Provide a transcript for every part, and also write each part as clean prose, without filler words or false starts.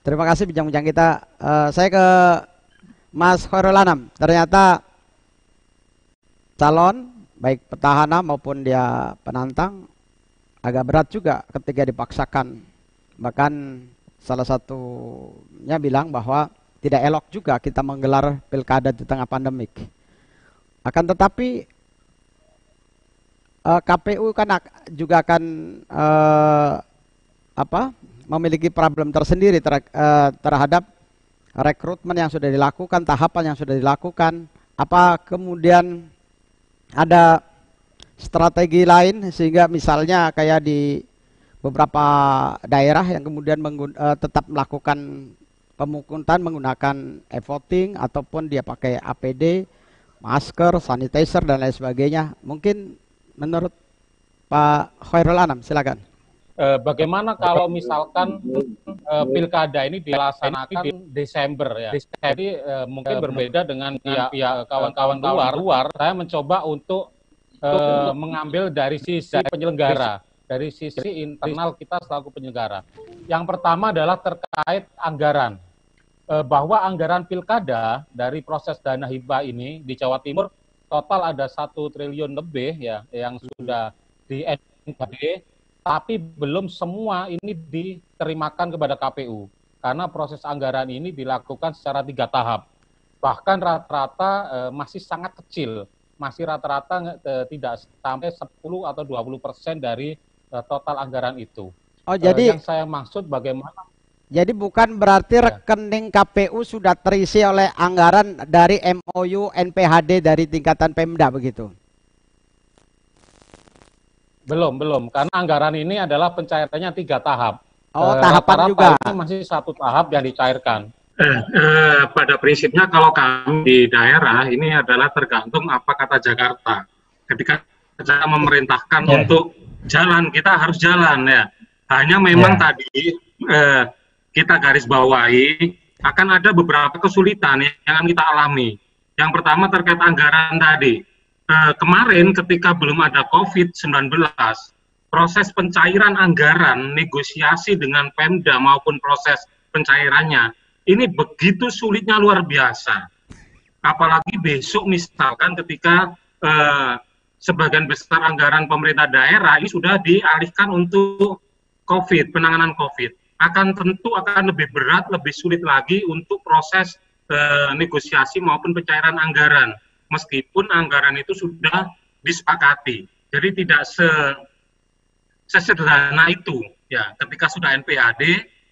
Terima kasih bincang-bincang kita. Saya ke Mas Khairul Anam. Ternyata calon baik petahana maupun dia penantang agak berat juga ketika dipaksakan. Bahkan salah satunya bilang bahwa tidak elok juga kita menggelar pilkada di tengah pandemik. Akan tetapi KPU kan juga akan memiliki problem tersendiri terhadap rekrutmen yang sudah dilakukan, tahapan yang sudah dilakukan. Apa kemudian ada strategi lain sehingga misalnya kayak di beberapa daerah yang kemudian tetap melakukan pemungutan menggunakan e-voting ataupun dia pakai APD, masker, sanitizer dan lain sebagainya. Mungkin menurut Pak Khairul Anam, silakan. Bagaimana kalau misalkan pilkada ini dilaksanakan Desember ya? Jadi mungkin berbeda dengan pihak kawan-kawan luar. Saya mencoba untuk mengambil dari sisi penyelenggara, dari sisi internal kita selaku penyelenggara. Yang pertama adalah terkait anggaran. Bahwa anggaran pilkada dari proses dana hibah ini di Jawa Timur total ada 1 triliun lebih ya yang sudah di NHD, tapi belum semua ini diterimakan kepada KPU karena proses anggaran ini dilakukan secara 3 tahap. Bahkan rata-rata masih sangat kecil, masih rata-rata tidak sampai 10 atau 20% dari total anggaran itu. Oh, jadi yang saya maksud bagaimana? Jadi bukan berarti rekening KPU sudah terisi oleh anggaran dari MOU NPHD dari tingkatan Pemda begitu? Belum, karena anggaran ini adalah pencairannya 3 tahap. Oh, tahapan juga. Ini masih 1 tahap yang dicairkan. Pada prinsipnya kalau kami di daerah ini adalah tergantung apa kata Jakarta. Ketika Jakarta memerintahkan untuk jalan, kita harus jalan ya. Hanya memang tadi kita garis bawahi akan ada beberapa kesulitan yang akan kita alami. Yang pertama terkait anggaran tadi. Kemarin ketika belum ada COVID-19, proses pencairan anggaran, negosiasi dengan Pemda maupun proses pencairannya, ini begitu sulitnya luar biasa. Apalagi besok misalkan ketika sebagian besar anggaran pemerintah daerah ini sudah dialihkan untuk COVID, penanganan COVID. Akan tentu akan lebih berat, lebih sulit lagi untuk proses negosiasi maupun pencairan anggaran. Meskipun anggaran itu sudah disepakati. Jadi tidak sesederhana itu. Ya, ketika sudah NPAD,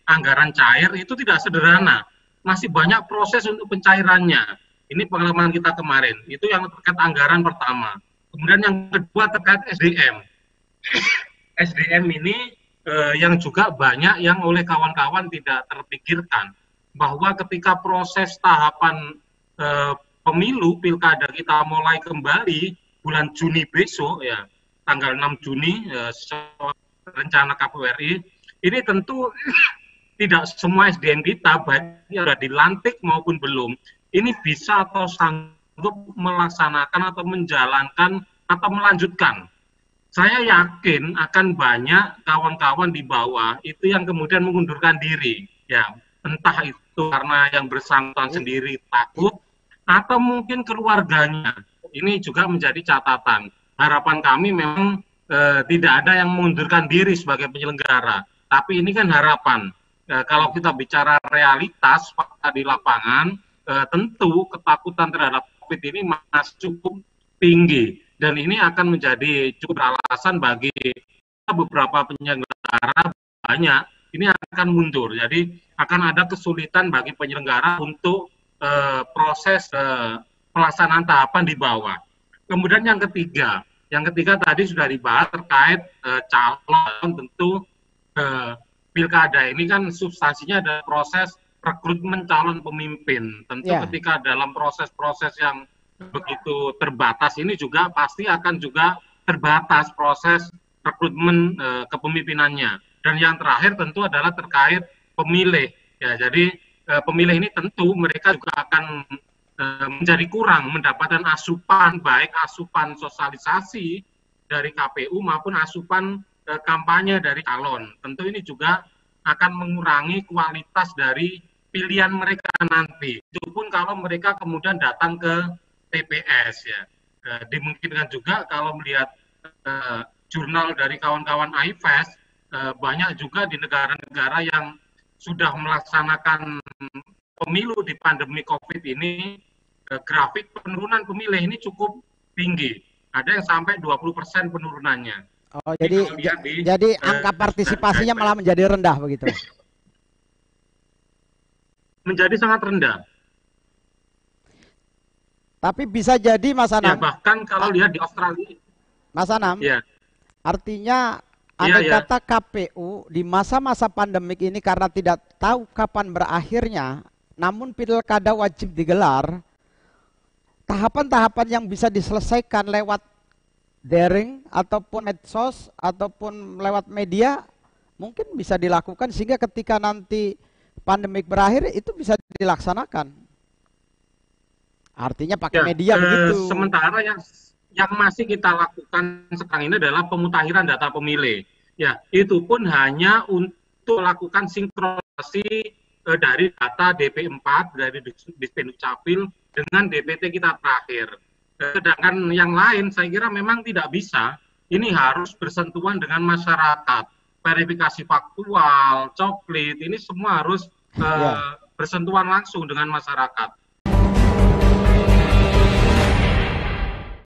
anggaran cair itu tidak sederhana. Masih banyak proses untuk pencairannya. Ini pengalaman kita kemarin. Itu yang terkait anggaran pertama. Kemudian yang kedua terkait SDM. SDM ini yang juga banyak yang oleh kawan-kawan tidak terpikirkan. Bahwa ketika proses tahapan pemilu pilkada kita mulai kembali bulan Juni besok ya, tanggal 6 Juni rencana KPU RI, ini tentu tidak semua SDM kita baik yang sudah dilantik maupun belum ini bisa atau sanggup melaksanakan atau menjalankan atau melanjutkan. Saya yakin akan banyak kawan-kawan di bawah itu yang kemudian mengundurkan diri ya, entah itu karena yang bersangkutan sendiri takut atau mungkin keluarganya. Ini juga menjadi catatan. Harapan kami memang tidak ada yang mengundurkan diri sebagai penyelenggara. Tapi ini kan harapan. Kalau kita bicara realitas fakta di lapangan, tentu ketakutan terhadap COVID ini masih cukup tinggi. Dan ini akan menjadi cukup alasan bagi beberapa penyelenggara banyak. Ini akan mundur. Jadi akan ada kesulitan bagi penyelenggara untuk proses pelaksanaan tahapan di bawah. Kemudian yang ketiga tadi sudah dibahas terkait calon. Tentu pilkada ini kan substansinya adalah proses rekrutmen calon pemimpin. Tentu ketika dalam proses-proses yang begitu terbatas ini juga pasti akan juga terbatas proses rekrutmen kepemimpinannya. Dan yang terakhir tentu adalah terkait pemilih. Ya, jadi pemilih ini tentu mereka juga akan menjadi kurang mendapatkan asupan, baik asupan sosialisasi dari KPU maupun asupan kampanye dari calon. Tentu ini juga akan mengurangi kualitas dari pilihan mereka nanti. Itu pun kalau mereka kemudian datang ke TPS ya. Dimungkinkan juga kalau melihat jurnal dari kawan-kawan IFES, banyak juga di negara-negara yang sudah melaksanakan pemilu di pandemi COVID ini, grafik penurunan pemilih ini cukup tinggi. Ada yang sampai 20% penurunannya. Oh, jadi angka partisipasinya malah menjadi rendah begitu. Menjadi sangat rendah. Tapi bisa jadi Mas Anam. Ya, bahkan kalau lihat di Australia. Mas Anam. Ya. Artinya andai kata KPU di masa-masa pandemik ini karena tidak tahu kapan berakhirnya, namun pilkada wajib digelar, tahapan-tahapan yang bisa diselesaikan lewat daring ataupun medsos ataupun lewat media mungkin bisa dilakukan sehingga ketika nanti pandemik berakhir itu bisa dilaksanakan. Artinya pakai media begitu. Sementara yang masih kita lakukan sekarang ini adalah pemutakhiran data pemilih. Ya, itu pun hanya untuk lakukan sinkronisasi dari data DP4 dari Dispenuk Capil dengan DPT kita terakhir. Sedangkan yang lain saya kira memang tidak bisa. Ini harus bersentuhan dengan masyarakat. Verifikasi faktual, coklit, ini semua harus bersentuhan langsung dengan masyarakat.